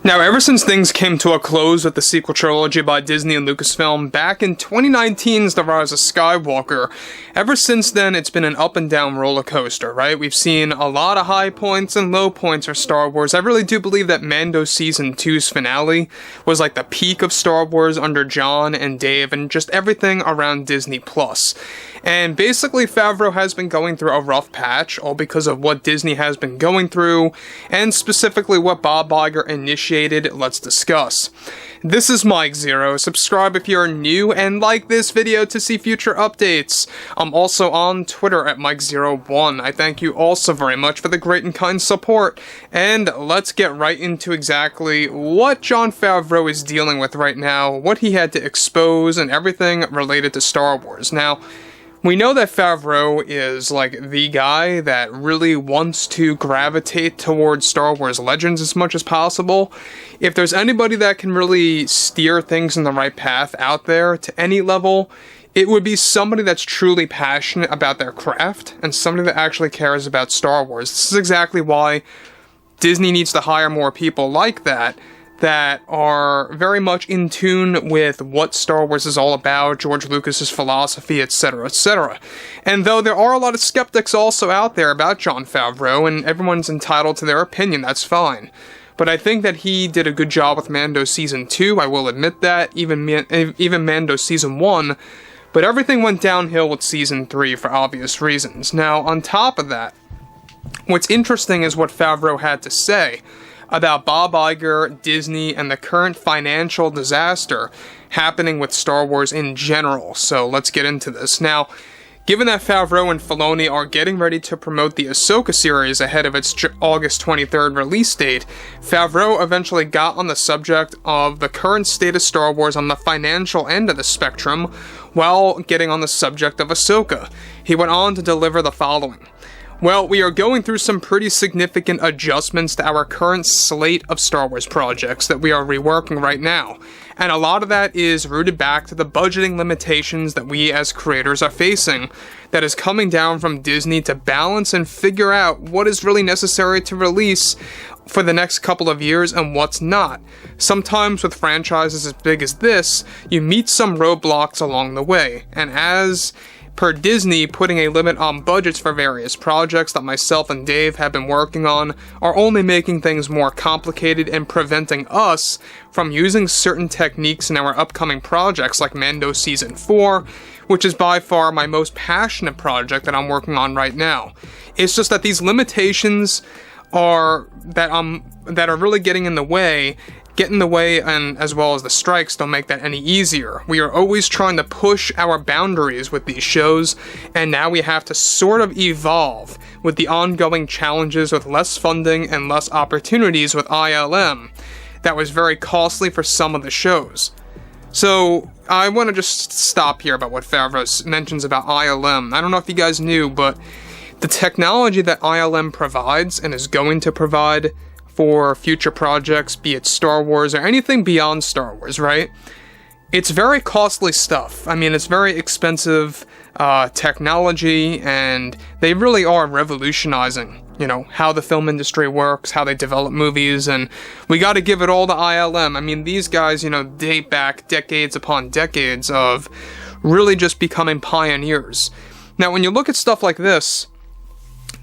Now, ever since things came to a close with the sequel trilogy by Disney and Lucasfilm back in 2019's The Rise of Skywalker, ever since then it's been an up and down roller coaster, right? We've seen a lot of high points and low points for Star Wars. I really do believe that Mando Season 2's finale was like the peak of Star Wars under Jon and Dave and just everything around Disney+. And basically, Favreau has been going through a rough patch, all because of what Disney has been going through, and specifically what Bob Iger initiated. Let's discuss. This is Mike Zero. Subscribe if you're new, and like this video to see future updates. I'm also on Twitter at Mike01. I thank you also very much for the great and kind support. And let's get right into exactly what Jon Favreau is dealing with right now, what he had to expose, and everything related to Star Wars. Now, we know that Favreau is, like, the guy that really wants to gravitate towards Star Wars Legends as much as possible. If there's anybody that can really steer things in the right path out there to any level, it would be somebody that's truly passionate about their craft and somebody that actually cares about Star Wars. This is exactly why Disney needs to hire more people like that are very much in tune with what Star Wars is all about, George Lucas's philosophy, etc., etc. And though there are a lot of skeptics also out there about Jon Favreau, and everyone's entitled to their opinion, that's fine. But I think that he did a good job with Mando Season 2, I will admit that, even Mando Season 1, but everything went downhill with Season 3 for obvious reasons. Now, on top of that, what's interesting is what Favreau had to say about Bob Iger, Disney, and the current financial disaster happening with Star Wars in general. So let's get into this. Now, given that Favreau and Filoni are getting ready to promote the Ahsoka series ahead of its August 23rd release date, Favreau eventually got on the subject of the current state of Star Wars on the financial end of the spectrum, while getting on the subject of Ahsoka. He went on to deliver the following. Well, we are going through some pretty significant adjustments to our current slate of Star Wars projects that we are reworking right now, and a lot of that is rooted back to the budgeting limitations that we as creators are facing, that is coming down from Disney to balance and figure out what is really necessary to release for the next couple of years and what's not. Sometimes with franchises as big as this, you meet some roadblocks along the way, and as per Disney, putting a limit on budgets for various projects that myself and Dave have been working on are only making things more complicated and preventing us from using certain techniques in our upcoming projects like Mando Season 4, which is by far my most passionate project that I'm working on right now. It's just that these limitations are that are really getting in the way, and as well as the strikes don't make that any easier. We are always trying to push our boundaries with these shows, and now we have to sort of evolve with the ongoing challenges with less funding and less opportunities with ILM. That was very costly for some of the shows. So, I want to just stop here about what Favreau mentions about ILM. I don't know if you guys knew, but the technology that ILM provides and is going to provide for future projects, be it Star Wars or anything beyond Star Wars, right? It's very costly stuff. I mean, it's very expensive technology, and they really are revolutionizing, how the film industry works, how they develop movies, and we gotta give it all to ILM. I mean, these guys, date back decades upon decades of really just becoming pioneers. Now, when you look at stuff like this,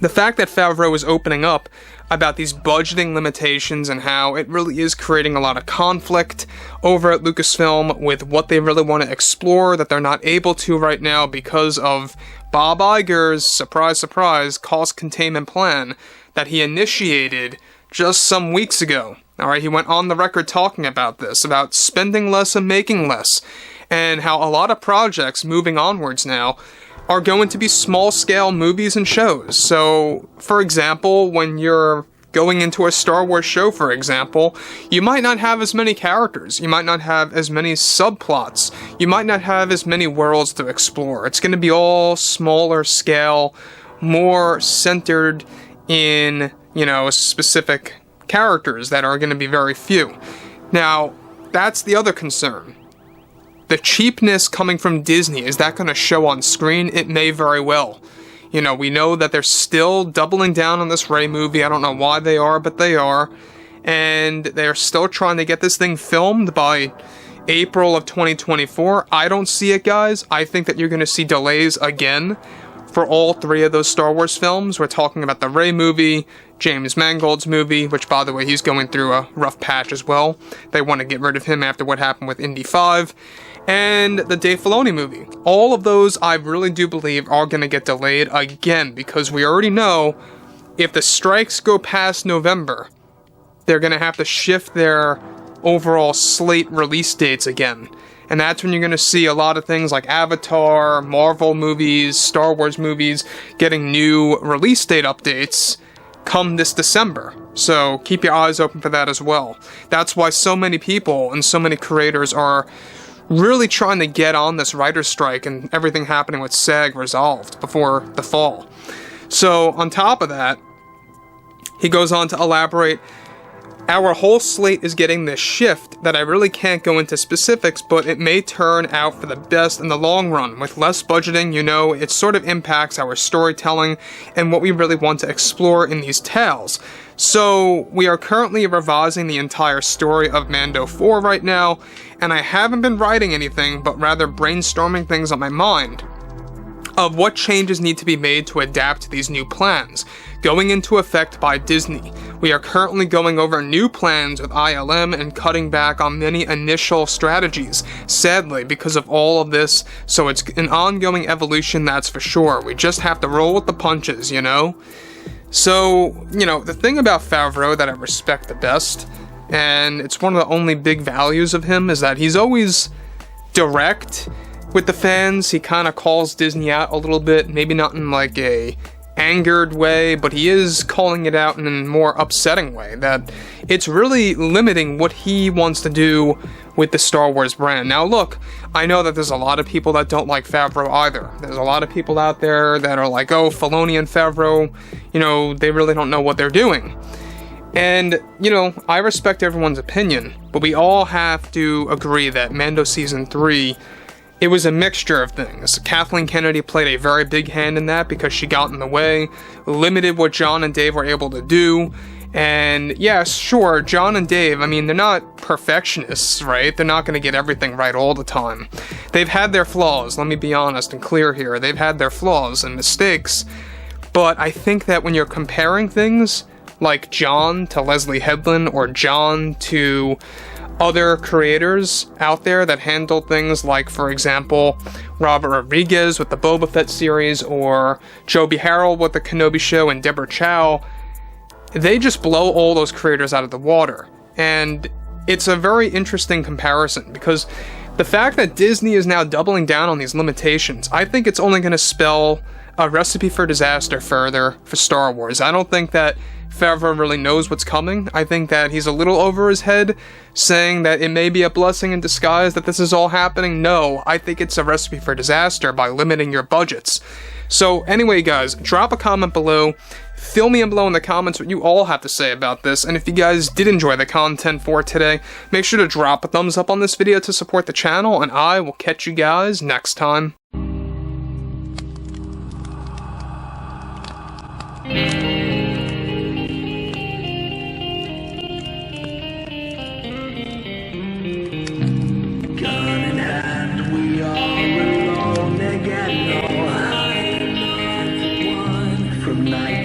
the fact that Favreau is opening up about these budgeting limitations and how it really is creating a lot of conflict over at Lucasfilm with what they really want to explore that they're not able to right now because of Bob Iger's, surprise, surprise, cost containment plan that he initiated just some weeks ago. Alright, he went on the record talking about this, about spending less and making less, and how a lot of projects moving onwards now are going to be small-scale movies and shows. So, for example, when you're going into a Star Wars show, for example, you might not have as many characters, you might not have as many subplots, you might not have as many worlds to explore. It's going to be all smaller scale, more centered in, specific characters that are going to be very few. Now, that's the other concern. The cheapness coming from Disney, is that going to show on screen? It may very well. We know that they're still doubling down on this Rey movie. I don't know why they are, but they are. and they're still trying to get this thing filmed by April of 2024. I don't see it, guys. I think that you're going to see delays again for all 3 of those Star Wars films. We're talking about the Rey movie, James Mangold's movie, which, by the way, he's going through a rough patch as well. They want to get rid of him after what happened with Indy 5. And the Dave Filoni movie. All of those, I really do believe, are going to get delayed again, because we already know if the strikes go past November, they're going to have to shift their overall slate release dates again. And that's when you're going to see a lot of things like Avatar, Marvel movies, Star Wars movies getting new release date updates come this December. So keep your eyes open for that as well. That's why so many people and so many creators are really trying to get on this writer's strike and everything happening with SAG resolved before the fall. So on top of that, he goes on to elaborate, our whole slate is getting this shift that I really can't go into specifics, but it may turn out for the best in the long run. With less budgeting, you know, it sort of impacts our storytelling and what we really want to explore in these tales. So we are currently revising the entire story of Mando 4 right now, and I haven't been writing anything, but rather brainstorming things on my mind of what changes need to be made to adapt to these new plans, going into effect by Disney. We are currently going over new plans with ILM and cutting back on many initial strategies, sadly, because of all of this, so it's an ongoing evolution, that's for sure. We just have to roll with the punches, you know? So, you know, the thing about Favreau that I respect the best, and it's one of the only big values of him, is that he's always direct with the fans. He kind of calls Disney out a little bit, maybe not in like a angered way, but he is calling it out in a more upsetting way, that it's really limiting what he wants to do with the Star Wars brand. Now look, I know that there's a lot of people that don't like Favreau either. There's a lot of people out there that are like, oh, Filoni and Favreau, you know, they really don't know what they're doing. And, you know, I respect everyone's opinion, but we all have to agree that Mando Season 3, it was a mixture of things. Kathleen Kennedy played a very big hand in that because she got in the way, limited what Jon and Dave were able to do. And yeah, sure, Jon and Dave, I mean, they're not perfectionists, right? They're not going to get everything right all the time. They've had their flaws, let me be honest and clear here. They've had their flaws and mistakes. But I think that when you're comparing things like Jon to Leslie Headland or Jon to other creators out there that handle things like, for example, Robert Rodriguez with the Boba Fett series, or Joby Harold with the Kenobi show, and Deborah Chow, they just blow all those creators out of the water. And it's a very interesting comparison, because the fact that Disney is now doubling down on these limitations, I think it's only going to spell a recipe for disaster further for Star Wars. I don't think that Favreau really knows what's coming. I think that he's a little over his head, saying that it may be a blessing in disguise that this is all happening. No, I think it's a recipe for disaster by limiting your budgets. So anyway, guys, drop a comment below. Fill me in below in the comments what you all have to say about this, and if you guys did enjoy the content for today, make sure to drop a thumbs up on this video to support the channel, and I will catch you guys next time. From night